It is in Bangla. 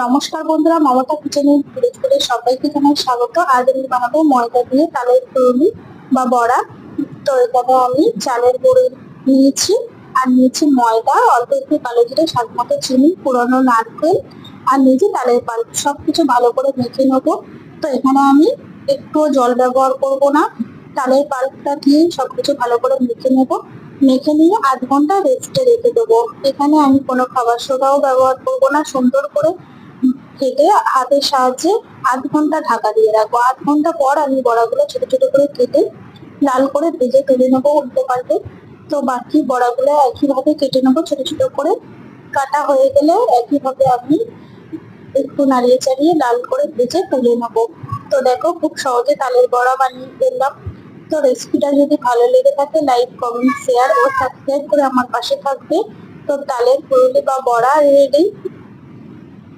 নমস্কার বন্ধুরা, মমতা কিচেনের ভিলেজ সবাইকে জানাই স্বাগত। আজ আমি বানাবো ময়দা দিয়ে তালের পুরুলি বা বড়া। তো এখানে আমি চালের গুঁড়ো নিয়েছি, আর নিয়েছি ময়দা, অল্প একটু কালো জিরে, স্বাদ মতো চিনি, পুরনো নারকেল, আর নিয়েছি তালের পাল্প। সবকিছু ভালো করে মেখে নেবো। তো এখানে আমি একটু জল ব্যবহার করব না, তালের পাল্পটা দিয়ে সবকিছু ভালো করে মেখে নেবো। মেখে নিয়ে 8 ঘন্টা রেস্টে রেখে দেবো। এখানে আমি কোনো খাবার সোডাও ব্যবহার করবো না। সুন্দর করে কেটে হাতের সাহায্যে 8 ঘন্টা ঢাকা দিয়ে রাখবো। 8 ঘন্টা পর আমি বড়াগুলো ছোট ছোট করে কেটে লাল করে ভেজে তুলে নেবো উল্টো পাল্টে। তো বাকি বড়াগুলো একইভাবে কেটে নেবো ছোট ছোট করে। কাটা হয়ে গেলে একইভাবে আমি একটু নাড়িয়ে চাড়িয়ে লাল করে ভেজে তুলে নেবো। তো দেখো, খুব সহজে তালের বড়া বানিয়ে ফেললাম। তো রেসিপিটা যদি ভালো লেগে থাকে, লাইক, কমেন্ট, শেয়ার ও সাবস্ক্রাইব করে আমার পাশে থাকবে। তো তালের পুরুলি বা বড়া রেডি।